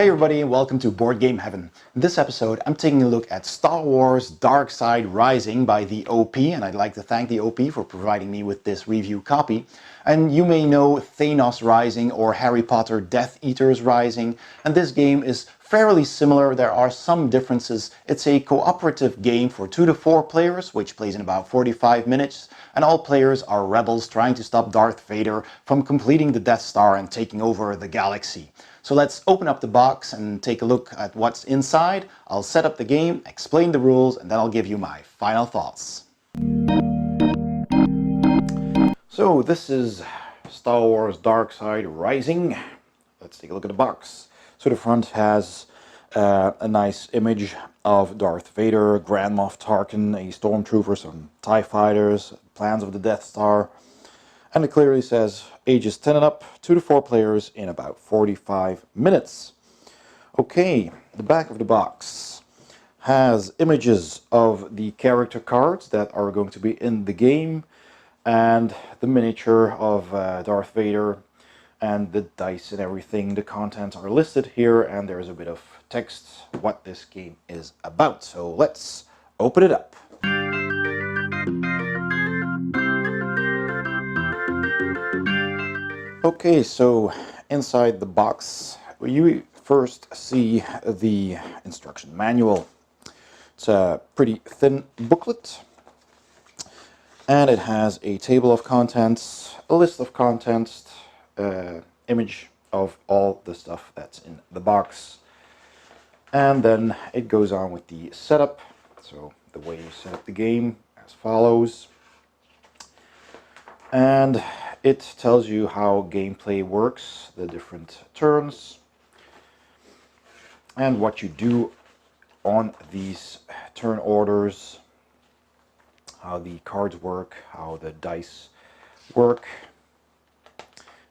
Hey everybody, and welcome to Board Game Heaven. In this episode, I'm taking a look at Star Wars Dark Side Rising by the OP, and I'd like to thank the OP for providing me with this review copy. And you may know Thanos Rising or Harry Potter Death Eaters Rising, and this game is fairly similar. There are some differences. It's a cooperative game for 2 to 4 players, which plays in about 45 minutes, and all players are rebels trying to stop Darth Vader from completing the Death Star and taking over the galaxy. So let's open up the box and take a look at what's inside. I'll set up the game, explain the rules, and then I'll give you my final thoughts. So this is Star Wars Dark Side Rising. Let's take a look at the box. So the front has a nice image of Darth Vader, Grand Moff Tarkin, a stormtrooper, some TIE fighters, plans of the Death Star. And it clearly says ages 10 and up, 2 to 4 players in about 45 minutes. Okay, the back of the box has images of the character cards that are going to be in the game and the miniature of Darth Vader and the dice and everything. The contents are listed here, and there's a bit of text what this game is about. So let's open it up. Okay, so inside the box, you first see the instruction manual. It's a pretty thin booklet, and it has a table of contents, a list of contents, image of all the stuff that's in the box. And then it goes on with the setup. So the way you set up the game as follows. And it tells you how gameplay works, the different turns, and what you do on these turn orders, how the cards work, how the dice work,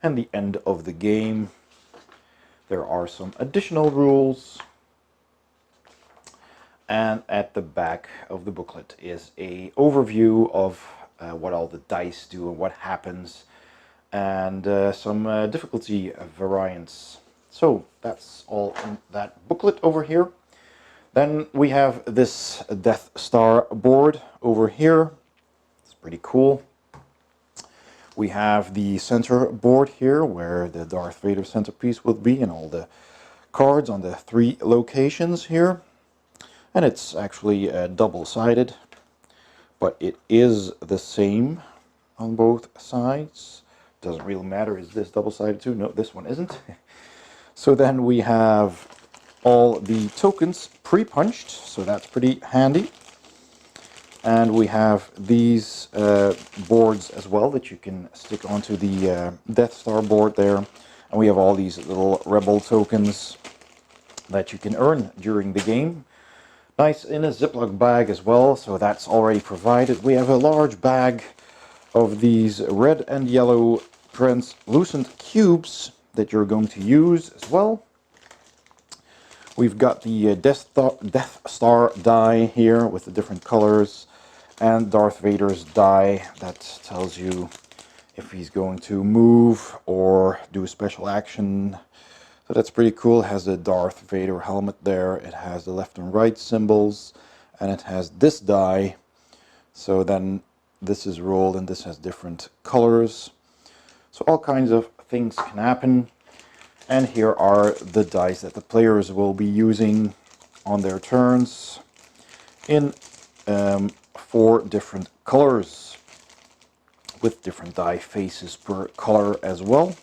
and the end of the game. There are some additional rules, and at the back of the booklet is an overview of what all the dice do and what happens, and some difficulty variants. So that's all in that booklet over here. Then we have this Death Star board over here. It's pretty cool. We have the center board here where the Darth Vader centerpiece will be and all the cards on the 3 locations here. And it's actually double-sided, but it is the same on both sides. Doesn't really matter, is this double-sided too? No, this one isn't. So then we have all the tokens pre-punched, so that's pretty handy. And we have these boards as well that you can stick onto the Death Star board there. And we have all these little Rebel tokens that you can earn during the game. Nice in a Ziploc bag as well, so that's already provided. We have a large bag of these red and yellow translucent cubes that you're going to use as well. We've got the Death Star die here with the different colors, and Darth Vader's die that tells you if he's going to move or do a special action. So that's pretty cool. It has the Darth Vader helmet there. It has the left and right symbols, and it has this die. So then this is rolled, and this has different colors. So all kinds of things can happen. And here are the dice that the players will be using on their turns in 4 different colors with different die faces per color as well.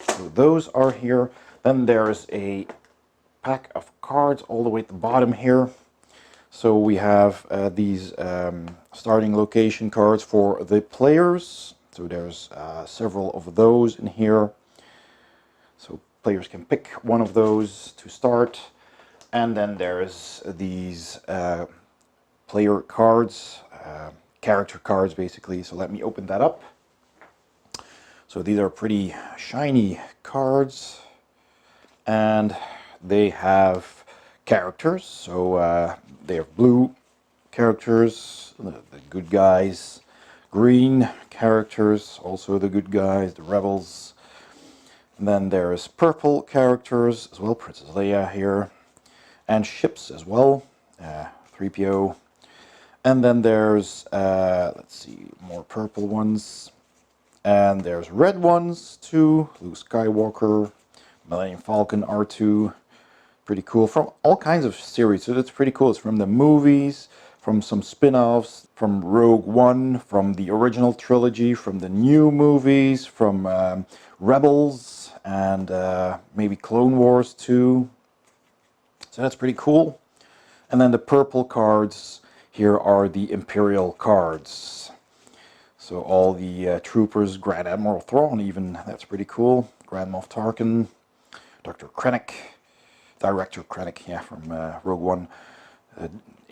So those are here. Then there's a pack of cards all the way at the bottom here. So we have these starting location cards for the players. So there's several of those in here. So players can pick one of those to start. And then there's these player cards, character cards basically. So let me open that up. So these are pretty shiny cards. And they have characters, so they have blue characters, the good guys, green characters, also the good guys, the rebels, And then there's purple characters as well, Princess Leia here, and ships as well, 3PO. And then there's, let's see, more purple ones. And there's red ones too, Luke Skywalker, Millennium Falcon, R2. Pretty cool, from all kinds of series, so that's pretty cool. It's from the movies, from some spin-offs, from Rogue One, from the original trilogy, from the new movies, from Rebels, and maybe Clone Wars too. So that's pretty cool. And then the purple cards here are the Imperial cards. So all the troopers, Grand Admiral Thrawn even, that's pretty cool. Grand Moff Tarkin, Dr. Krennic, Director Krennic, yeah, from Rogue One,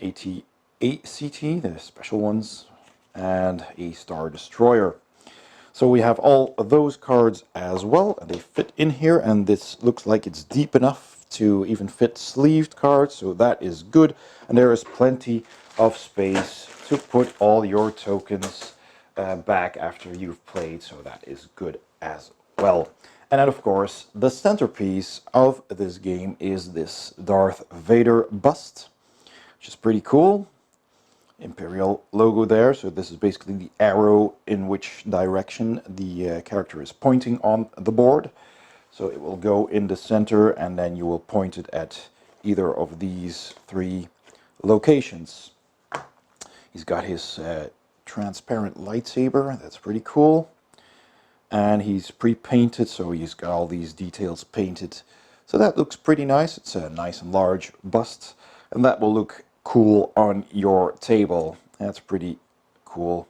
AT-ACT, the special ones, and a Star Destroyer. So we have all of those cards as well, and they fit in here, and this looks like it's deep enough to even fit sleeved cards, so that is good. And there is plenty of space to put all your tokens back after you've played, so that is good as well. And then of course the centerpiece of this game is this Darth Vader bust, which is pretty cool. Imperial logo there, so this is basically the arrow in which direction the character is pointing on the board. So it will go in the center, and then you will point it at either of these three locations. He's got his transparent lightsaber, that's pretty cool. And he's pre-painted, so he's got all these details painted. So that looks pretty nice. It's a nice and large bust, and that will look cool on your table. That's pretty cool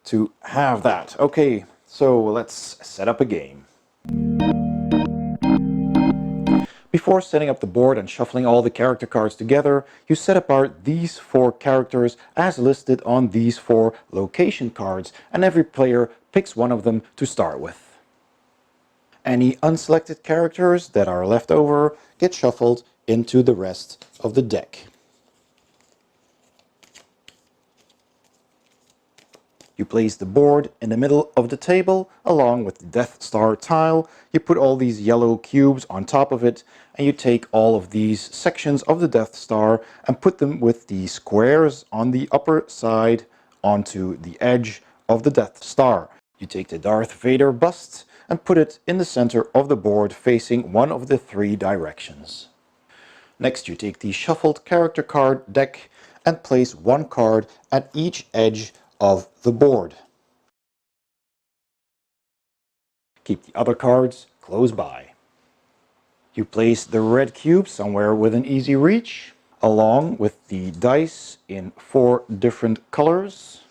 to have that. Okay, so let's set up a game. Before setting up the board and shuffling all the character cards together, you set apart these 4 characters as listed on these 4 location cards, and every player picks one of them to start with. Any unselected characters that are left over get shuffled into the rest of the deck. You place the board in the middle of the table along with the Death Star tile. You put all these yellow cubes on top of it, and you take all of these sections of the Death Star and put them with the squares on the upper side onto the edge of the Death Star. You take the Darth Vader bust and put it in the center of the board facing one of the 3 directions. Next you take the shuffled character card deck and place 1 card at each edge of the board. Keep the other cards close by. You place the red cube somewhere within easy reach, along with the dice in 4 different colors,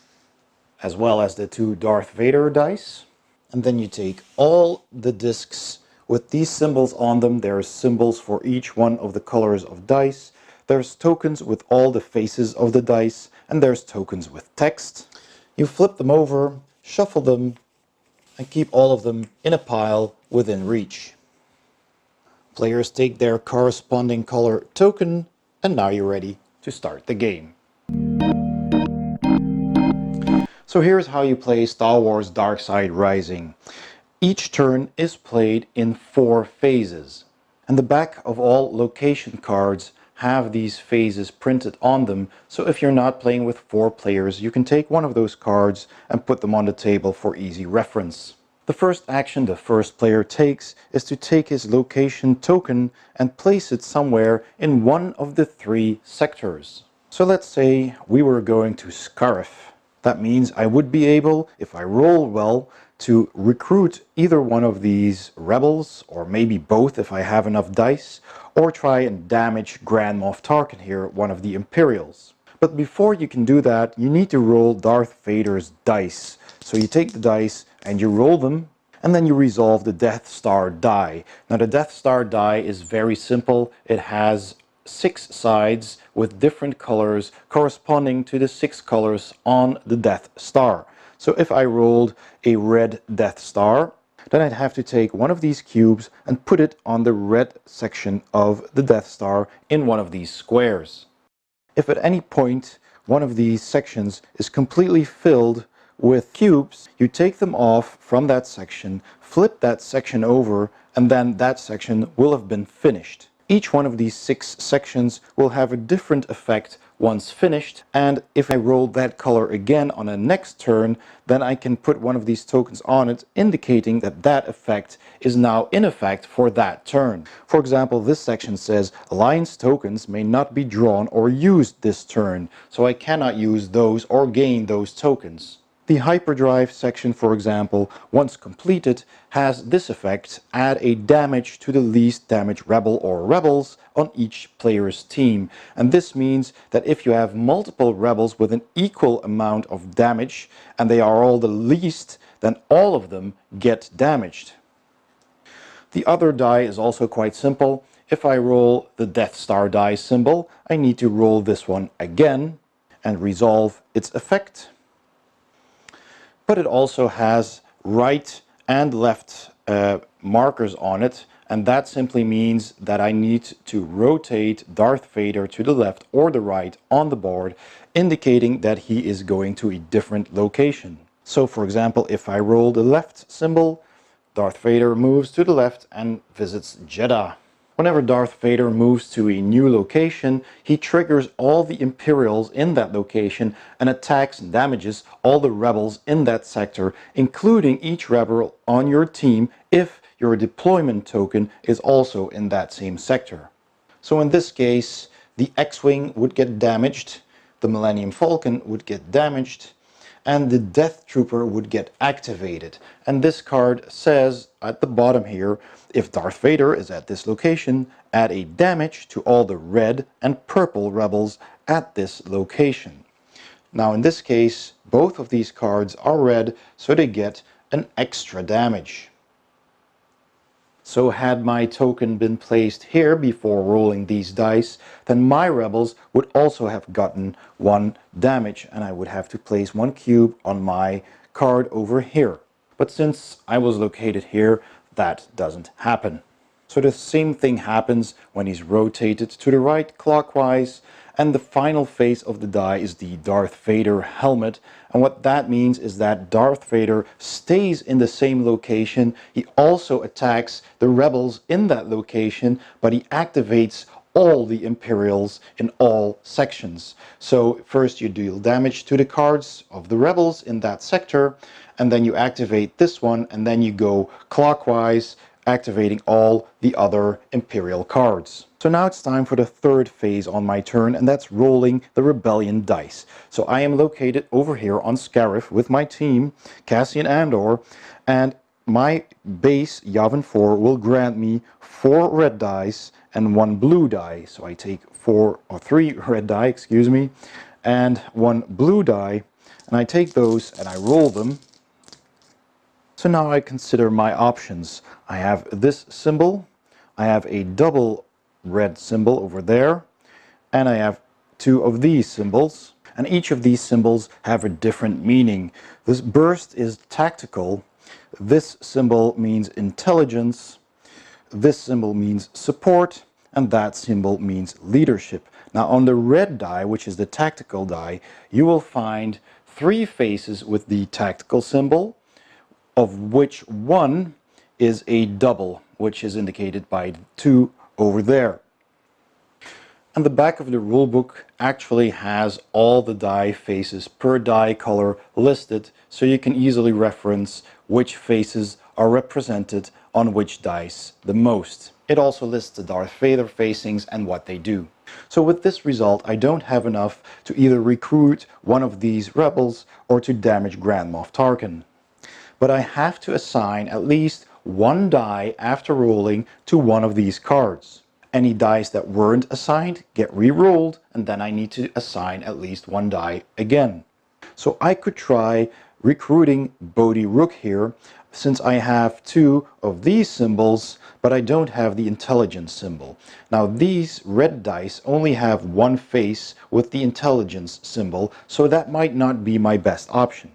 as well as the 2 Darth Vader dice. And then you take all the discs with these symbols on them. There's symbols for each one of the colors of dice. There's tokens with all the faces of the dice, and there's tokens with text. You flip them over, shuffle them, and keep all of them in a pile within reach. Players take their corresponding color token, and now you're ready to start the game. So here's how you play Star Wars Dark Side Rising. Each turn is played in 4 phases, and the back of all location cards have these phases printed on them, so if you're not playing with 4 players, you can take one of those cards and put them on the table for easy reference. The first action the first player takes is to take his location token and place it somewhere in one of the 3 sectors. So let's say we were going to Scarif. That means I would be able, if I roll well, to recruit either one of these rebels, or maybe both if I have enough dice, or try and damage Grand Moff Tarkin here, one of the Imperials. But before you can do that, you need to roll Darth Vader's dice. So you take the dice and you roll them, and then you resolve the Death Star die. Now the Death Star die is very simple. It has 6 sides with different colors corresponding to the 6 colors on the Death Star. So if I rolled a red Death Star, then I'd have to take one of these cubes and put it on the red section of the Death Star in one of these squares. If at any point one of these sections is completely filled with cubes, you take them off from that section, flip that section over, and then that section will have been finished. Each one of these 6 sections will have a different effect once finished, and if I roll that color again on a next turn, then I can put one of these tokens on it, indicating that that effect is now in effect for that turn. For example, this section says alliance tokens may not be drawn or used this turn, so I cannot use those or gain those tokens. The hyperdrive section, for example, once completed, has this effect: add a damage to the least damage rebel or rebels on each player's team. And this means that if you have multiple rebels with an equal amount of damage, and they are all the least, then all of them get damaged. The other die is also quite simple. If I roll the Death Star die symbol, I need to roll this one again and resolve its effect. But it also has right and left markers on it, and that simply means that I need to rotate Darth Vader to the left or the right on the board, indicating that he is going to a different location. So for example, if I roll the left symbol, Darth Vader moves to the left and visits Jeddah. Whenever Darth Vader moves to a new location, he triggers all the Imperials in that location and attacks and damages all the rebels in that sector, including each rebel on your team if your deployment token is also in that same sector. So in this case, the X-Wing would get damaged, the Millennium Falcon would get damaged, and the Death Trooper would get activated. And this card says at the bottom here, if Darth Vader is at this location, add a damage to all the red and purple rebels at this location. Now in this case, both of these cards are red, so they get an extra damage. So had my token been placed here before rolling these dice, then my rebels would also have gotten 1 damage, and I would have to place 1 cube on my card over here. But since I was located here, that doesn't happen. So the same thing happens when he's rotated to the right clockwise, and the final face of the die is the Darth Vader helmet. And what that means is that Darth Vader stays in the same location. He also attacks the rebels in that location, but he activates all the Imperials in all sections. So first you deal damage to the cards of the rebels in that sector, and then you activate this one, and then you go clockwise, activating all the other Imperial cards. So now it's time for the third phase on my turn, and that's rolling the Rebellion dice. So I am located over here on Scarif with my team, Cassian Andor, and my base Yavin 4 will grant me 4 red dice and 1 blue die. So I take 3 red die, excuse me, and 1 blue die, and I take those and I roll them. So now I consider my options. I have this symbol, I have a double red symbol over there, and I have 2 of these symbols. And each of these symbols have a different meaning. This burst is tactical, this symbol means intelligence, this symbol means support, and that symbol means leadership. Now on the red die, which is the tactical die, you will find 3 faces with the tactical symbol, of which one is a double, which is indicated by 2 over there. And the back of the rulebook actually has all the die faces per die color listed, so you can easily reference which faces are represented on which dice the most. It also lists the Darth Vader facings and what they do. So with this result, I don't have enough to either recruit one of these rebels or to damage Grand Moff Tarkin. But I have to assign at least 1 die after rolling to one of these cards. Any dice that weren't assigned get re-rolled, and then I need to assign at least 1 die again. So I could try recruiting Bodhi Rook here, since I have 2 of these symbols, but I don't have the intelligence symbol. Now these red dice only have 1 face with the intelligence symbol, so that might not be my best option.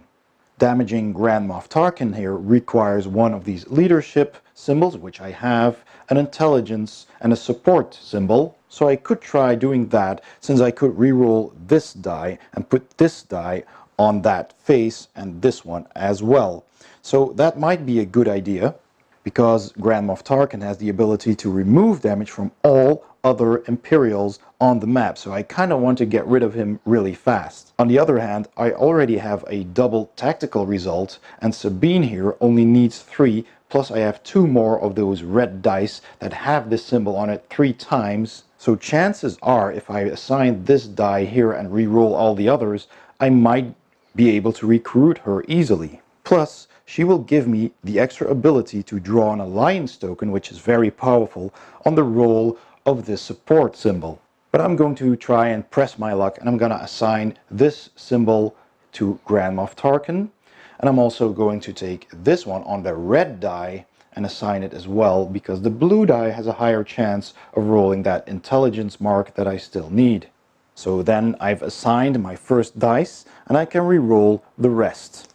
Damaging Grand Moff Tarkin here requires 1 of these leadership symbols, which I have, an intelligence and a support symbol. So I could try doing that, since I could re-roll this die and put this die on that face and this one as well. So that might be a good idea, because Grand Moff Tarkin has the ability to remove damage from all other Imperials on the map, so I kind of want to get rid of him really fast. On the other hand, I already have a double tactical result, and Sabine here only needs 3, plus I have 2 more of those red dice that have this symbol on it 3 times, so chances are if I assign this die here and re-roll all the others, I might be able to recruit her easily. Plus, she will give me the extra ability to draw an alliance token, which is very powerful, on the roll of this support symbol. But I'm going to try and press my luck, and I'm going to assign this symbol to Grand Moff Tarkin. And I'm also going to take this one on the red die and assign it as well, because the blue die has a higher chance of rolling that intelligence mark that I still need. So then I've assigned my first dice, and I can re-roll the rest.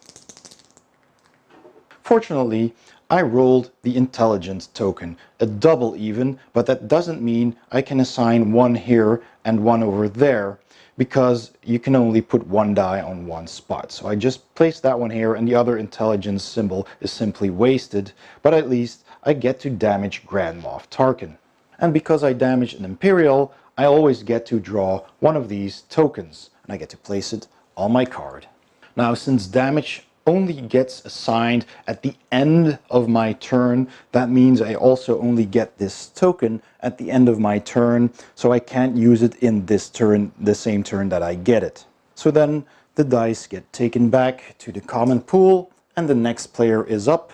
Fortunately, I rolled the intelligence token, a double even, but that doesn't mean I can assign one here and one over there, because you can only put one die on one spot. So I just placed that one here, and the other intelligence symbol is simply wasted, but at least I get to damage Grand Moff Tarkin. And because I damaged an Imperial, I always get to draw one of these tokens, and I get to place it on my card. Now, since damage only gets assigned at the end of my turn, that means I also only get this token at the end of my turn, so I can't use it in this turn, the same turn that I get it. So then the dice get taken back to the common pool, and the next player is up.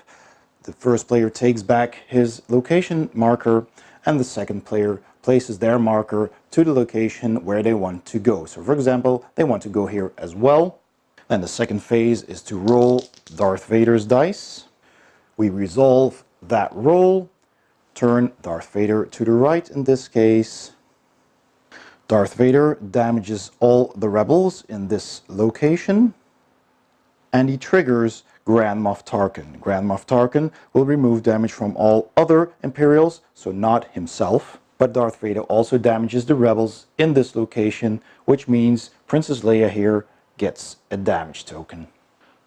The first player takes back his location marker, and the second player places their marker to the location where they want to go. So for example, they want to go here as well. Then the second phase is to roll Darth Vader's dice. We resolve that roll, turn Darth Vader to the right in this case. Darth Vader damages all the rebels in this location, and he triggers Grand Moff Tarkin. Grand Moff Tarkin will remove damage from all other Imperials, so not himself. But Darth Vader also damages the rebels in this location, which means Princess Leia here gets a damage token.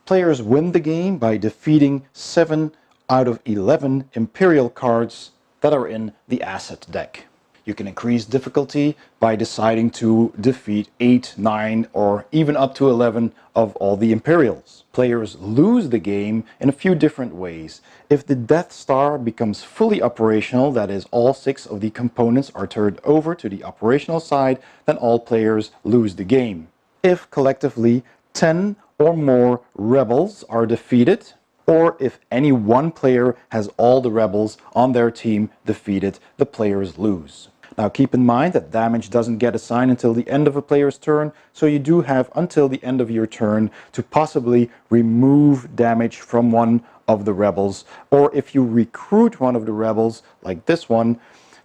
Players win the game by defeating 7 out of 11 Imperial cards that are in the asset deck. You can increase difficulty by deciding to defeat 8, 9, or even up to 11 of all the Imperials. Players lose the game in a few different ways. If the Death Star becomes fully operational, that is, all 6 of the components are turned over to the operational side, then all players lose the game. If collectively 10 or more rebels are defeated, or if any one player has all the rebels on their team defeated, the players lose. Now keep in mind that damage doesn't get assigned until the end of a player's turn, so you do have until the end of your turn to possibly remove damage from one of the rebels, or if you recruit one of the rebels, like this one,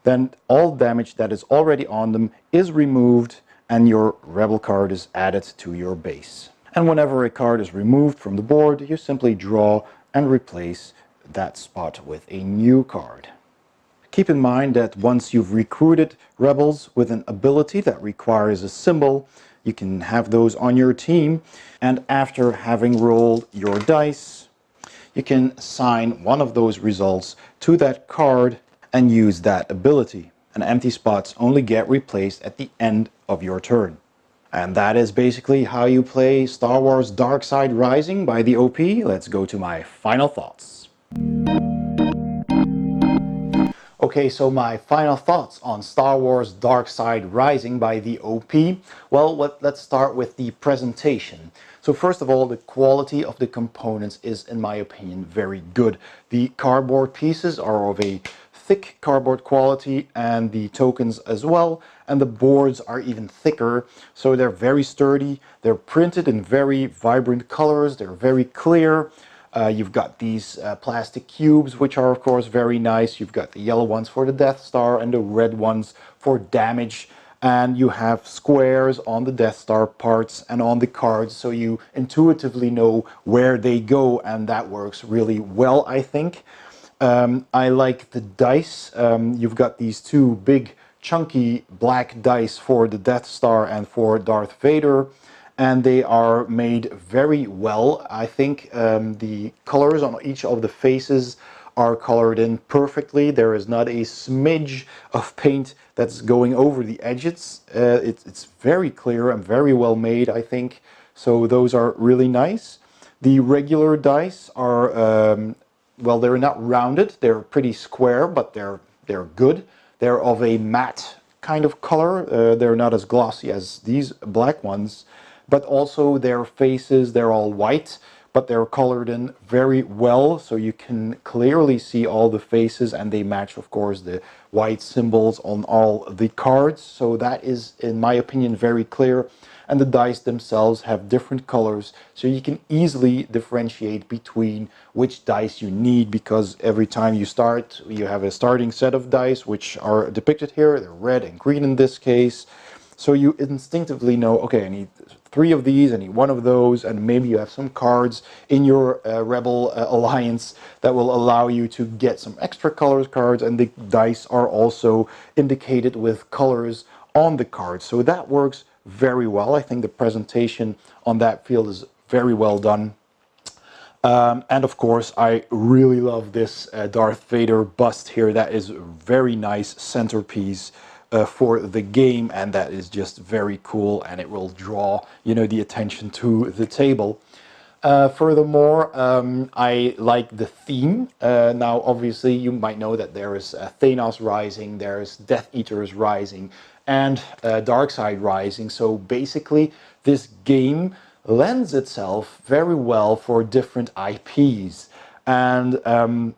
then all damage that is already on them is removed, and your rebel card is added to your base. And whenever a card is removed from the board, you simply draw and replace that spot with a new card. Keep in mind that once you've recruited rebels with an ability that requires a symbol, you can have those on your team, and after having rolled your dice, you can assign one of those results to that card and use that ability. And empty spots only get replaced at the end of your turn. And that is basically how you play Star Wars Dark Side Rising by the OP. Let's go to my final thoughts. Okay, so my final thoughts on Star Wars Dark Side Rising by the OP. Well, let's start with the presentation. So first of all, the quality of the components is, in my opinion, very good. The cardboard pieces are of a thick cardboard quality, and the tokens as well, and the boards are even thicker, so they're very sturdy. They're printed in very vibrant colors, they're very clear. You've got these plastic cubes, which are of course very nice. You've got the yellow ones for the Death Star and the red ones for damage, and you have squares on the Death Star parts and on the cards, so you intuitively know where they go, and that works really well, I think. I like the dice. You've got these 2 big chunky black dice for the Death Star and for Darth Vader, and they are made very well. I think the colors on each of the faces are colored in perfectly. There is not a smidge of paint that's going over the edges. It's very clear and very well made, I think. So those are really nice. The regular dice are, well, they're not rounded. They're pretty square, but they're good. They're of a matte kind of color. They're not as glossy as these black ones, but also their faces, they're all white, but they're colored in very well, so you can clearly see all the faces, and they match, of course, the white symbols on all the cards. So that is, in my opinion, very clear. And the dice themselves have different colors, so you can easily differentiate between which dice you need, because every time you start, you have a starting set of dice, which are depicted here. They're red and green in this case. So you instinctively know, okay, I need 3 of these, I need 1 of those, and maybe you have some cards in your Rebel Alliance that will allow you to get some extra colors cards, and the dice are also indicated with colors on the cards. So that works very well. I think the presentation on that field is very well done. And of course, I really love this Darth Vader bust here. That is a very nice centerpiece for the game, and that is just very cool, and it will draw, you know, the attention to the table. Furthermore, I like the theme. Now, obviously, you might know that there is Thanos Rising, there's Death Eaters Rising, and Darkseid Rising. So basically, this game lends itself very well for different IPs. And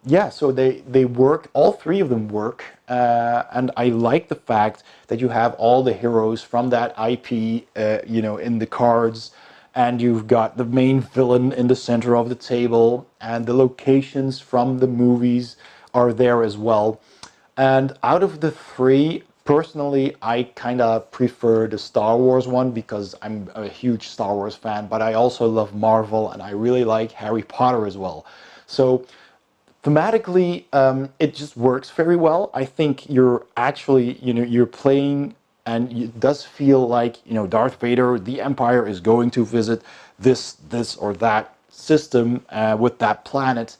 yeah, so they work, all 3 of them work. And I like the fact that you have all the heroes from that IP, you know, in the cards. And you've got the main villain in the center of the table, and the locations from the movies are there as well. And out of the 3, personally, I kind of prefer the Star Wars one because I'm a huge Star Wars fan, but I also love Marvel, and I really like Harry Potter as well. So thematically, it just works very well. I think you're actually, you know, you're playing, and it does feel like, you know, Darth Vader, the Empire is going to visit this or that system with that planet,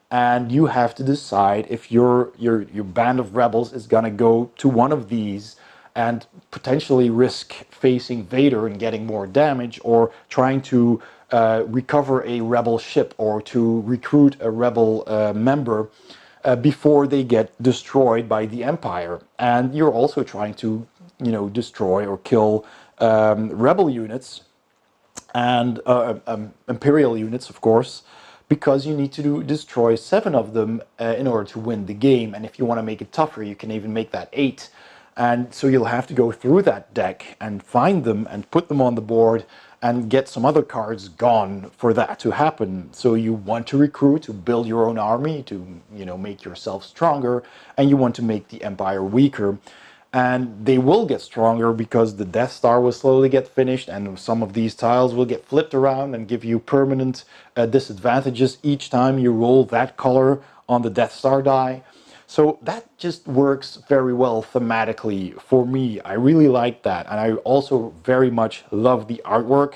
and you have to decide if your band of rebels is gonna go to one of these and potentially risk facing Vader and getting more damage, or trying to recover a rebel ship, or to recruit a rebel member before they get destroyed by the Empire. And you're also trying to, you know, destroy or kill rebel units and Imperial units, of course, because you need to destroy 7 of them in order to win the game. And if you want to make it tougher, you can even make that 8. And so you'll have to go through that deck and find them and put them on the board and get some other cards gone for that to happen. So you want to recruit, to build your own army, to, you know, make yourself stronger, and you want to make the Empire weaker. And they will get stronger because the Death Star will slowly get finished, and some of these tiles will get flipped around and give you permanent disadvantages each time you roll that color on the Death Star die. So that just works very well thematically for me. I really like that, and I also very much love the artwork.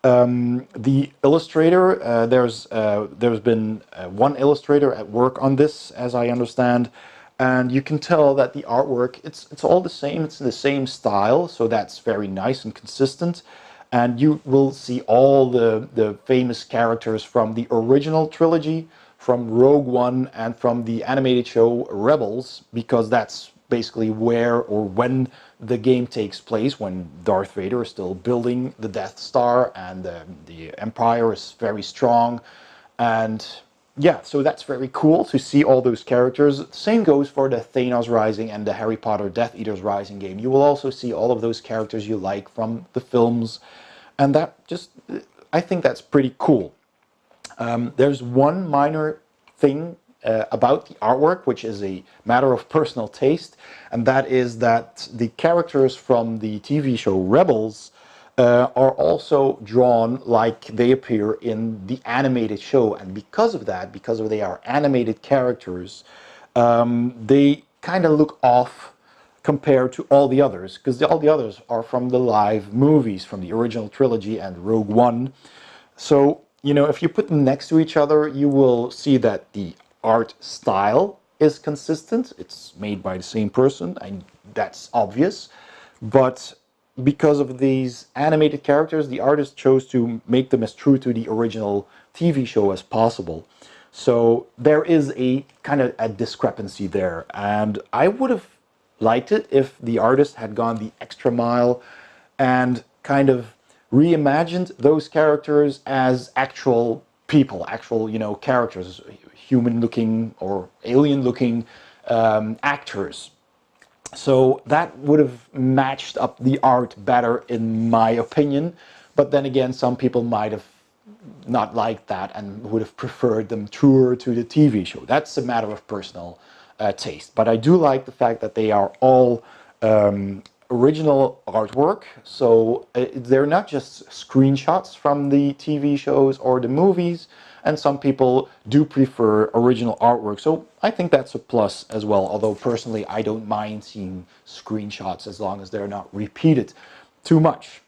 The illustrator, there's been 1 illustrator at work on this, as I understand, and you can tell that the artwork, it's all the same. It's in the same style, so that's very nice and consistent. And you will see all the famous characters from the original trilogy, from Rogue One, and from the animated show Rebels, because that's basically where or when the game takes place, when Darth Vader is still building the Death Star and the Empire is very strong. And yeah, so that's very cool to see all those characters. Same goes for the Thanos Rising and the Harry Potter Death Eaters Rising game. You will also see all of those characters you like from the films, and that just, I think that's pretty cool. There's one minor thing about the artwork, which is a matter of personal taste, and that is that the characters from the TV show Rebels are also drawn like they appear in the animated show. And because of that, because they are animated characters, they kind of look off compared to all the others, because all the others are from the live movies, from the original trilogy and Rogue One. So, you know, if you put them next to each other, you will see that the art style is consistent. It's made by the same person, and that's obvious. But because of these animated characters, the artist chose to make them as true to the original TV show as possible. So there is a kind of a discrepancy there, and I would have liked it if the artist had gone the extra mile and kind of reimagined those characters as actual people, actual, you know, characters, human looking or alien looking actors. So that would have matched up the art better, in my opinion. But then again, some people might have not liked that and would have preferred them truer to the TV show. That's a matter of personal taste. But I do like the fact that they are all original artwork. So they're not just screenshots from the TV shows or the movies. And some people do prefer original artwork. So I think that's a plus as well. Although personally, I don't mind seeing screenshots as long as they're not repeated too much.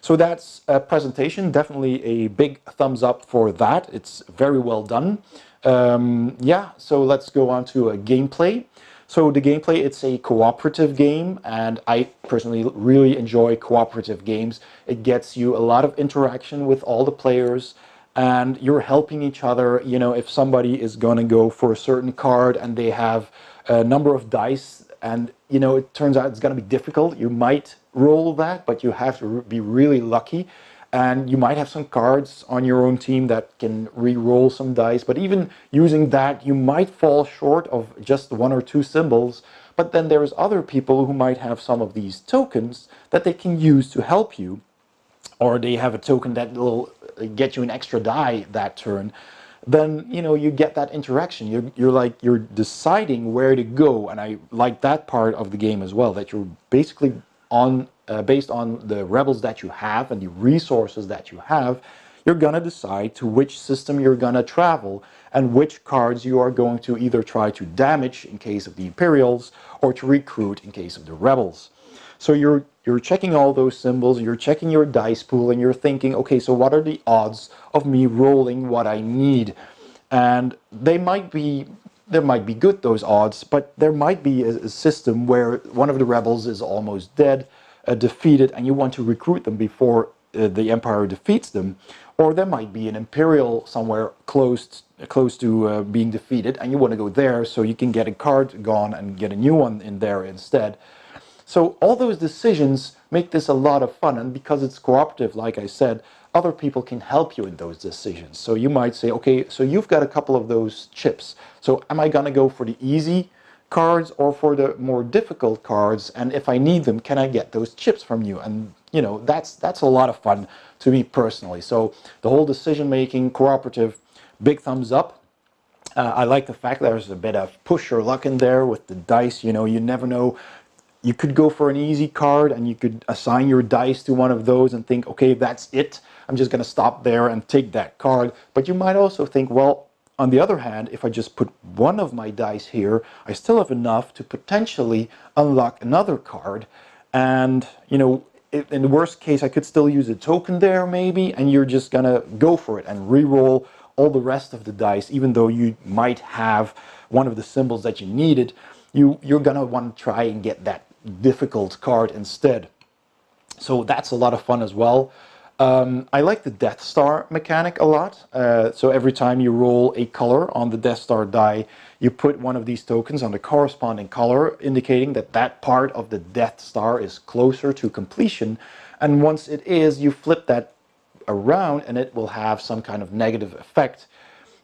So that's a presentation. Definitely a big thumbs up for that. It's very well done. Yeah, so let's go on to a gameplay. So the gameplay, it's a cooperative game, and I personally really enjoy cooperative games. It gets you a lot of interaction with all the players, and you're helping each other. You know, if somebody is going to go for a certain card and they have a number of dice, and you know, it turns out it's going to be difficult, you might roll that, but you have to be really lucky. And you might have some cards on your own team that can re-roll some dice, but even using that, you might fall short of just one or two symbols. But then there's other people who might have some of these tokens that they can use to help you, or they have a token that will get you an extra die that turn. Then, you know, you get that interaction. You're deciding where to go, and I like that part of the game as well, that you're basically on based on the rebels that you have and the resources that you have, you're gonna decide to which system you're gonna travel and which cards you are going to either try to damage in case of the Imperials or to recruit in case of the rebels. So you're checking all those symbols, you're checking your dice pool, and you're thinking, okay, so what are the odds of me rolling what I need? And they might be good, those odds, but there might be a system where one of the rebels is almost dead, defeated, and you want to recruit them before the Empire defeats them. Or there might be an Imperial somewhere close to being defeated, and you want to go there so you can get a card gone and get a new one in there instead. So all those decisions make this a lot of fun, and because it's cooperative, like I said, other people can help you in those decisions. So you might say, okay, so you've got a couple of those chips. So am I going to go for the easy cards or for the more difficult cards? And if I need them, can I get those chips from you? And you know, that's a lot of fun to me personally. So the whole decision making, cooperative, big thumbs up. I like the fact that there's a bit of push or luck in there with the dice. You know, you never know. You could go for an easy card and you could assign your dice to one of those and think, okay, that's it. I'm just going to stop there and take that card. But you might also think, well, on the other hand, if I just put one of my dice here, I still have enough to potentially unlock another card. And, you know, in the worst case, I could still use a token there maybe, and you're just going to go for it and re-roll all the rest of the dice, even though you might have one of the symbols that you needed. You're going to want to try and get that difficult card instead. So that's a lot of fun as well. I like the Death Star mechanic a lot. So every time you roll a color on the Death Star die, you put one of these tokens on the corresponding color, indicating that that part of the Death Star is closer to completion. And once it is, you flip that around and it will have some kind of negative effect.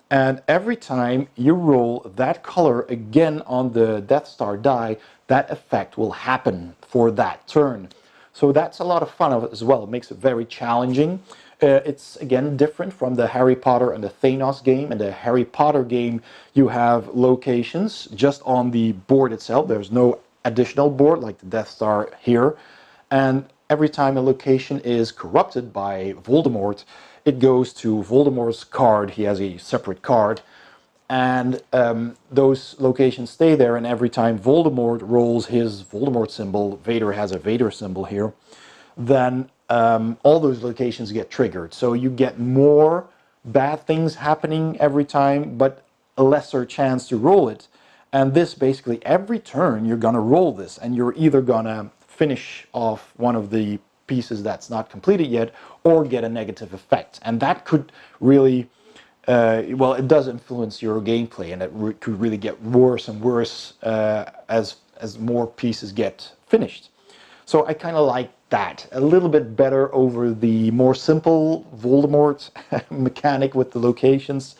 And every time you roll that color again on the Death Star die, that effect will happen for that turn. So that's a lot of fun as well. It makes it very challenging. It's again different from the Harry Potter and the Thanos game. In the Harry Potter game, you have locations just on the board itself. There's no additional board like the Death Star here. And every time a location is corrupted by Voldemort, it goes to Voldemort's card. He has a separate card. and those locations stay there, and every time Voldemort rolls his Voldemort symbol, Vader has a Vader symbol here, then all those locations get triggered. So you get more bad things happening every time, but a lesser chance to roll it. And this basically, every turn you're gonna roll this, and you're either gonna finish off one of the pieces that's not completed yet, or get a negative effect. And that could really, well, it does influence your gameplay, and it could really get worse and worse as more pieces get finished. So I kind of like that a little bit better over the more simple Voldemort mechanic with the locations.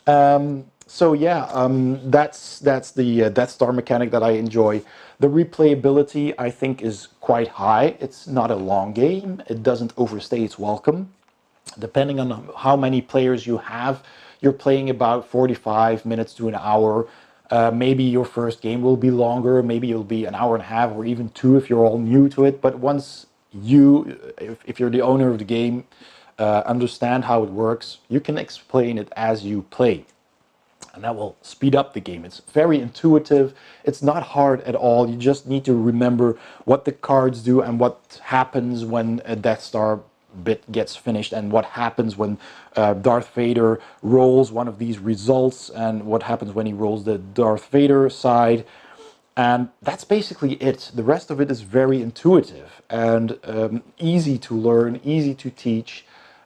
So yeah, that's the Death Star mechanic that I enjoy. The replayability, I think, is quite high. It's not a long game. It doesn't overstay its welcome. Depending on how many players you have, you're playing about 45 minutes to an hour. Maybe your first game will be longer, maybe it'll be an hour and a half or even two if you're all new to it. But once you, if you're the owner of the game, understand how it works, you can explain it as you play. And that will speed up the game. It's very intuitive. It's not hard at all. You just need to remember what the cards do and what happens when a Death Star bit gets finished, and what happens when Darth Vader rolls one of these results, and what happens when he rolls the Darth Vader side. And that's basically it. The rest of it is very intuitive and easy to learn, easy to teach.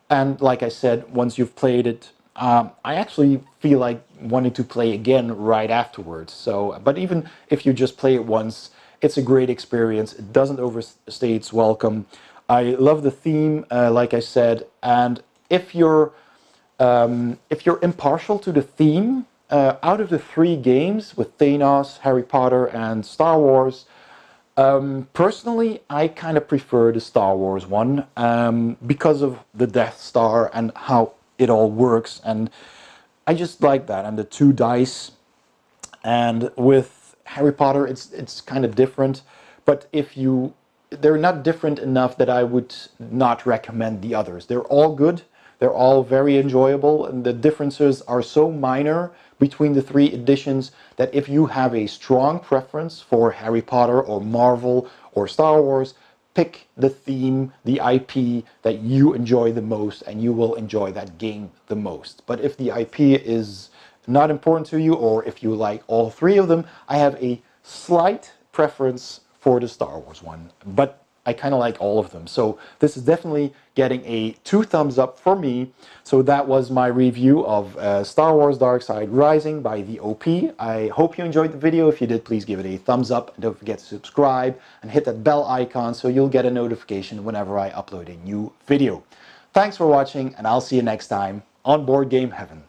And like I said, once you've played it, I actually feel like wanting to play again right afterwards. So, but even if you just play it once, it's a great experience. It doesn't overstay its welcome. I love the theme, like I said, and if you're impartial to the theme, out of the three games with Thanos, Harry Potter, and Star Wars, personally, I kind of prefer the Star Wars one because of the Death Star and how it all works, and I just like that, and the two dice. And with Harry Potter, it's kind of different, but they're not different enough that I would not recommend the others. They're all good. They're all very enjoyable, and the differences are so minor between the three editions that if you have a strong preference for Harry Potter or Marvel or Star Wars, pick the theme, the IP that you enjoy the most, and you will enjoy that game the most. But if the IP is not important to you, or if you like all three of them, I have a slight preference for the Star Wars one, but I kind of like all of them. So this is definitely getting a 2 thumbs up for me. So that was my review of Star Wars Dark Side Rising by the OP. I hope you enjoyed the video. If you did, please give it a thumbs up, and don't forget to subscribe and hit that bell icon so you'll get a notification whenever I upload a new video. Thanks for watching, and I'll see you next time on Board Game Heaven.